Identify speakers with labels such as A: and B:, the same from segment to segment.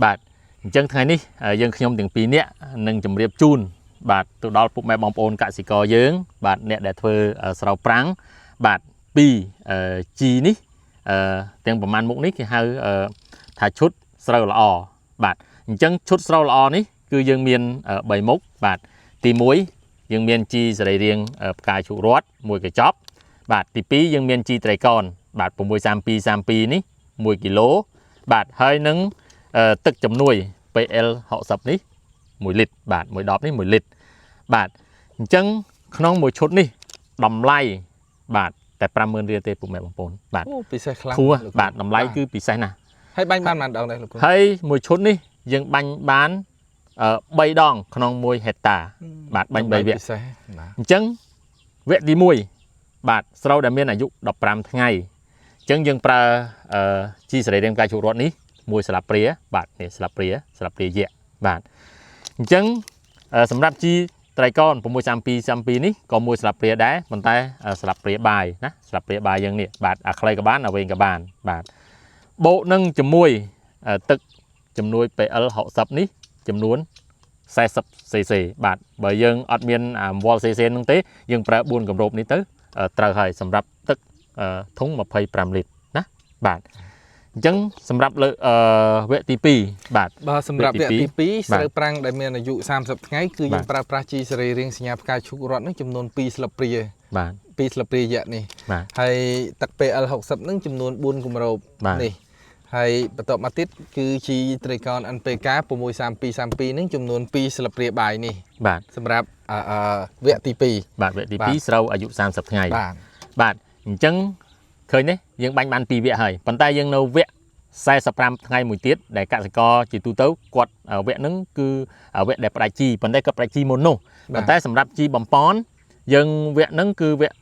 A: បាទអញ្ចឹងថ្ងៃនេះយើងខ្ញុំទាំងពីរនាក់នឹងជម្រាបជូនបាទទៅដល់ពុកម៉ែបងប្អូនកសិករយើងបាទអ្នកដែលធ្វើស្រោបប្រាំងបាទពីជីនេះទាំងប្រមាណមុខនេះគេហៅថាឈុតស្រូវល្អបាទអញ្ចឹងឈុតស្រូវល្អនេះគឺយើងមាន3មុខបាទទី1យើងមានជីសរីរាង្គផ្កាឈូករ័ត្នមួយកញ្ចប់បាទទី2យើងមានជីត្រីកោណបាទ63232នេះ1គីឡូបាទហើយនឹងទឹកជំនួយ PL 60នេះ1លីត្របាទ1ដបនេះ1លីត្របាទអញ្ចឹងក្នុងមួយឈុតនេះតម្លៃបាទតែ50000រៀលទេពុកម៉ែបងប្អូនបាទ
B: ពិសេសខ្លាំង
A: បាទតម្លៃគឺពិសេសណាស់
B: ហើយបាញ់បានប៉ុន្មានដងដែរលោកគ្រូ
A: ហើយមួយឈុតនេះយើងបាញ់បាន3ដងក្នុង1ហិកតាបាទបាញ់3វគ្គ
B: ពិសេស
A: អញ្ចឹងវគ្គទី1បាទស្រូវដែលមានអាយុ15ថ្ងៃអញ្ចឹងយើងប្រើជីសរីរាង្គផ្កាឈូករ័ត្ននេះ1ស្លាបព្រាបាទនេះស្លាបព្រាយក្សបាទអញ្ចឹងសម្រាប់ជីត្រីកោណ63232នេះក៏1ស្លាបព្រាដែរប៉ុន្តែស្លាបព្រាបាយណាស្លាបព្រាបាយយើងនេះបាទអាខ្លីក៏បានអាវែងក៏បានបាទបូកនឹងជាមួយទឹកចំនួន PL 60នេះចំនួន40 cc បាទបើយើងអត់មានវ៉ល cc ហ្នឹងទេយើងប្រើ4គម្របនេះទៅត្រូវហើយសម្រាប់ទឹកធុង25លីត្រណាបាទអញ្ចឹងសម្រាប់លើវគ្គទី2បាទ
B: បើសម្រាប់វគ្គទី2ស្រូវប្រាំងដែលមានអាយុ30ថ្ងៃគឺយើងប្រើប្រាស់ជីសរីរាង្គសញ្ញាផ្កាឈូករ័ត្ននេះចំនួន2ស្លាបព្រា
A: បាទ
B: 2ស្លាបព្រាយក្សនេះហើយទឹក PL 60ហ្នឹងចំនួន4គម្របនេះហើយបន្ទាប់មកទៀតគឺជីត្រីកោណ NPK 63232នឹងចំនួន2ស្លាបព្រាបាយនេះ
A: បាទ
B: សម្រាប់វគ្គទី2
A: បាទវគ្គទី2ស្រូវអាយុ30ថ្ងៃបាទអញ្ចឹងឃើញទេយើងបាញ់បាន2វគ្គហើយប៉ុន្តែយើងនៅវគ្គ45ថ្ងៃមួយទៀតដែលកសិករជាទូទៅគាត់វគ្គហ្នឹងគឺវគ្គដែលផ្ដាច់ជីប៉ុន្តែក៏ផ្ដាច់ជីមុននោះប៉ុន្តែសម្រាប់ជីបំពន់យើងវគ្គហ្នឹងគឺវគ្គ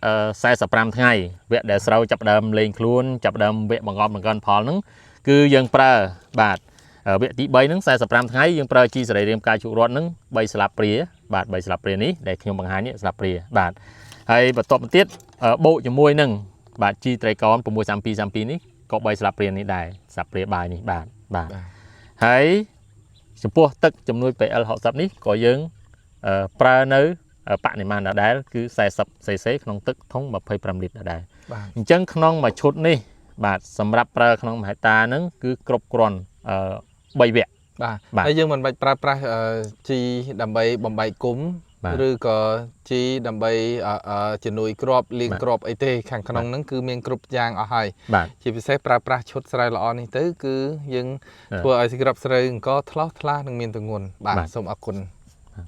A: 45ថ្ងៃវគ្គដែលស្រូវចាប់ដើមលេងខ្លួនចាប់ដើមវគ្គបង្កប់បង្កើនផលហ្នឹងគឺយើងប្រើបាទវគ្គទី3ហ្នឹង45ថ្ងៃយើងប្រើជីសរីរាង្គផ្កាឈូករ័ត្នហ្នឹង3ស្លាបព្រាបាទ3ស្លាបព្រានេះដែលខ្ញុំបង្ហាញនេះស្លាបព្រាបាទហើយបន្ទាប់មកទៀតបូកជាមួយនឹងបាទជីត្រីកោណ63232នេះក៏3ស្លាបព្រានេះដែរស្លាបព្រាបាយនេះបាទហើយចំពោះទឹកចំនួន PL 60នេះក៏យើងប្រើនៅបរិមាណដដែលគឺ40 cc ក្នុងទឹកធុង25លីត្រដដែលអញ្ចឹងក្នុងមួយឈុតនេះបាទសម្រាប់ប្រើក្នុងមហិតាហ្នឹងគឺគ្រប់គ្រាន់3វគ្គ
B: បាទហើយយើងមិនបាច់ប្រើប្រាស់ជីដើម្បីបំបែកគុំឬក៏ជីដើម្បីជំនួយគ្រាប់លាងគ្រាប់អីទេខាងក្នុងហ្នឹងគឺមានគ្រប់យ៉ាងអស់ហើយជាពិសេសប្រើប្រាស់ឈុតស្រូវល្អនេះទៅគឺយើងធ្វើឲ្យគ្រាប់ស្រូវអង្គថ្លោះថ្លានិងមានទម្ងន់បាទសូមអរគុណ